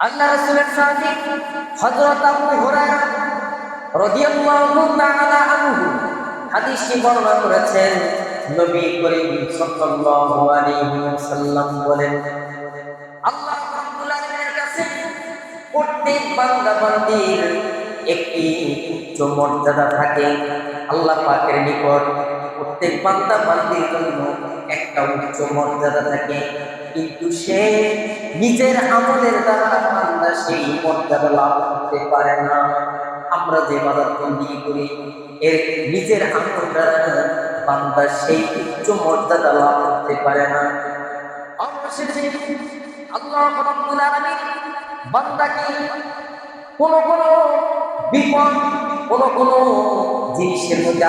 আল্লাহ রাসূলের সাহাবী হযরত আবু হুরায়রা রাদিয়াল্লাহু তাআলা আনহু হাদিসটি বর্ণনা করেছেন। নবী করিম সাল্লাল্লাহু আলাইহি ওয়াসাল্লাম বলেন, আল্লাহ রাব্বুল আলামিনের কাছে প্রত্যেক বান্দা বান্দির একটি উচ্চ মর্যাদা থাকে। আল্লাহ পাকের নিকট প্রত্যেক বান্দা বান্দির জন্য একটা উচ্চ মর্যাদা থাকে, কিন্তু সে নিজের আমলের দ্বারা বান্দা সেই মর্যাদা লাভ করতে পারে না। আমরা যে ইবাদত বন্দেগী করি এর নিজের আমল দ্বারা বান্দা সেই উচ্চ মর্যাদা লাভ করতে পারে না। অবশেষে আল্লাহ রাব্বুল আলামিন বান্দাকে কোন বিপদ কোন জিনিসের মধ্যে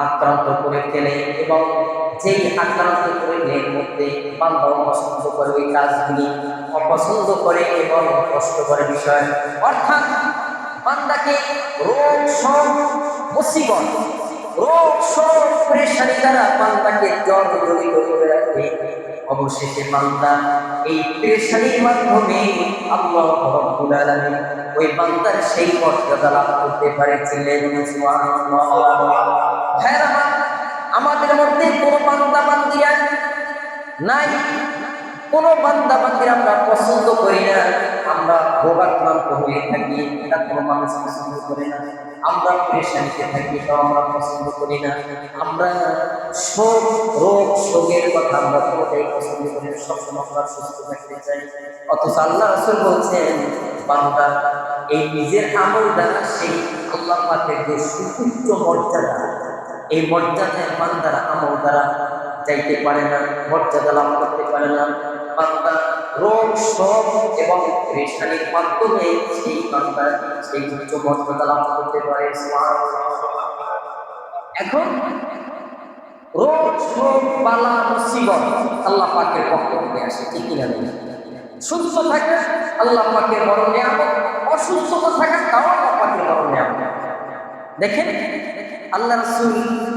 আক্রান্ত করে ফেলে, এবং যেই আক্রান্ত করে এর মধ্যে বান্দা অপছন্দ করে ওই কাজগুলি অপছন্দ করে এবং কষ্ট করে বিষয়, অর্থাৎ বান্দাকে রোগ শোক মুসিবত পেরেশানি দ্বারা বান্দাকে জর্জরিত করে রাখে। অবশেষে বান্দা এই পেরেশানির মাধ্যমে আল্লাহ রাব্বুল আলামিন ওই বান্দার সেই মর্যাদা লাভ করতে পারেছিলেন। সুবহানাল্লাহ। আমাদের মধ্যে কোনো বান্দা বান্দিরা নাই, কোনো বান্দা বান্দিরা আমরা পছন্দ করি না। আমরা ভোগাক্রান্ত হয়ে থাকি, এটা কোনো মানুষ পছন্দ করে না। আমরা পেরেশানিতে থাকি, এটাও আমরা পছন্দ করি না। আমরা রোগ শোকের কথা আমরা কোনোটাই পছন্দ করি না। সবসময় আমরা সুস্থ থাকতে চাই। অথচ আল্লাহ রাসূল বলছেন, বান্দা এই নিজের আমল দ্বারা সেই আল্লাহ পাকের যে সুউচ্চ মর্যাদা, এই মর্যাদায় বান্দারা আমল দ্বারা যাইতে পারে না, মর্যাদা লাভ করতে পারে না। বান্দা রোগ শোক এবং পেরেশানির মাধ্যমে সেই বান্দা সেই উচ্চ মর্যাদা লাভ করতে পারে। এখন রোগ শোক বালা মুসিবত আল্লাহ পাকের পক্ষ থেকে আসে, ঠিক কিনা? সুস্থ থাকে আল্লাহ পাকের বড় নিয়ামত, অসুস্থতা থাকে তাও আল্লাহ পাকের বড় নিয়ামত। দেখেন আল্লাহ রাসূল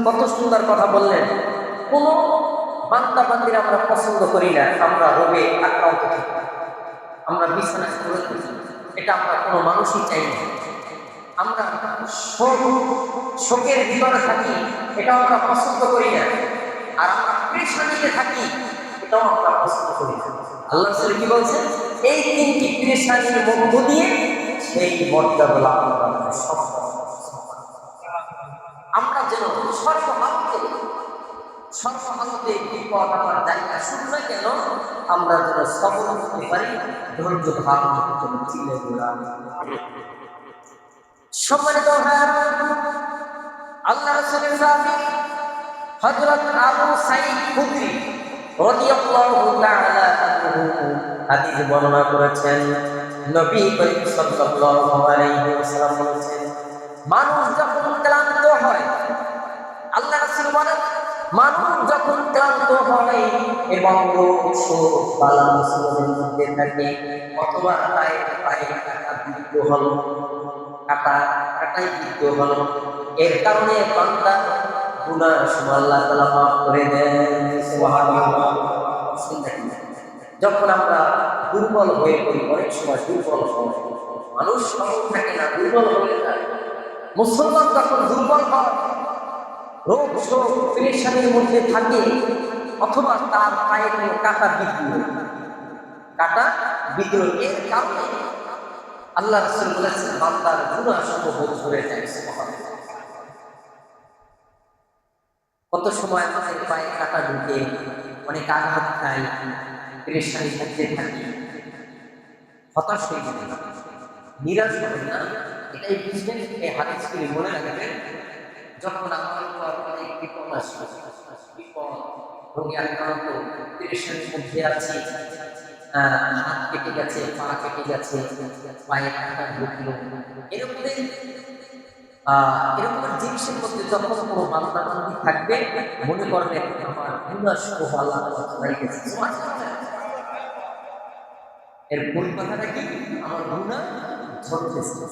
কত সুন্দর কথা বললেন। কোন বান্দা বান্দিরা আমরা পছন্দ করি না, আমরা রোগে আক্রান্ত থাকি, আমরা বিছানায় পড়ে থাকি, এটা আমরা কোনো মানুষই চাই না। আমরা শোকের ভিতরে থাকি, এটাও আমরা পছন্দ করি না। আর আমরা পেরেশানিতে থাকি, এটাও আমরা পছন্দ করি না। আল্লাহ রাসূল কি বলছেন? এই তিনটি পেরেশানির মধ্য দিয়ে সেই মর্যাদা লাভ করা সম্ভব। আমরা যেন সর্বহালতে বিপদ আমার জায়গা শুরু না কেন, আমরা যেন সবর করতে পারি, ধৈর্য ধারণ করতে চিলে গোড়া। সম্মানিত আল্লাহ রাসূলের সাহাবী হযরত আবু সাঈদ খুদরি রাদিয়াল্লাহু তাআলা আনহু হাদিস বর্ণনা করেছেন। নবী করিম সাল্লাল্লাহু আলাইহি ওয়াসাল্লাম বলেছেন, মানুষ যখন ক্লান্ত হয়, আল্লাহ রাসূল বলেন, মানুষ যখন ক্লান্ত হয় এবং রোগ শোক বালা মুসিবতের মধ্যে থাকে, অথবা পায়ে কাটায় বিদ্ধ হলো, এর কারণে বান্দা গুনাহ সময় আল্লাহ তাআলা মাফ করে দেন। সুবহানাল্লাহ। যখন আমরা দুর্বল হয়ে পড়ি, অনেক সময় দুর্বল হয়, মানুষ সবল থাকে না, দুর্বল হয়ে যায়। মুসলমান যখন দুর্বল হয়, রোগ শোক পেরেশানির মধ্যে থাকে, অথবা তার পায়ে কোনো কাটা বিদ্রোহ, এর কারণে আল্লাহ রাসূল বলেছেন বান্দার গুনাহ সমূহ ঝরে যায়। সুবহানাল্লাহ। কত সময় আমাদের পায়ে কাটা ঢুকে, অনেক আঘাত খাই, পেরেশানির মধ্যে থাকি, হতাশ হয়ে যাবে, নিরাশ হবে না। এটাই বুঝবেন, এই হাদিসগুলি মনে রাখবেন। যখন আমার উপর অনেক বিপদ আসবে, বিপদ রোগে আক্রান্ত, পেরেশানির মধ্যে আছি, হাত কেটে গেছে, পা কেটে গেছে, পায়ে কাটা ঢুকলো, এরকমের জিনিসের মধ্যে যখন কোনো বান্দা বান্দি থাকবে, মনে করবেন আমার গুনাহ সব আল্লাহ তাআলা গেছে। এর পরিকথাটা কি? আমার গুনাহ ঝরতেছে।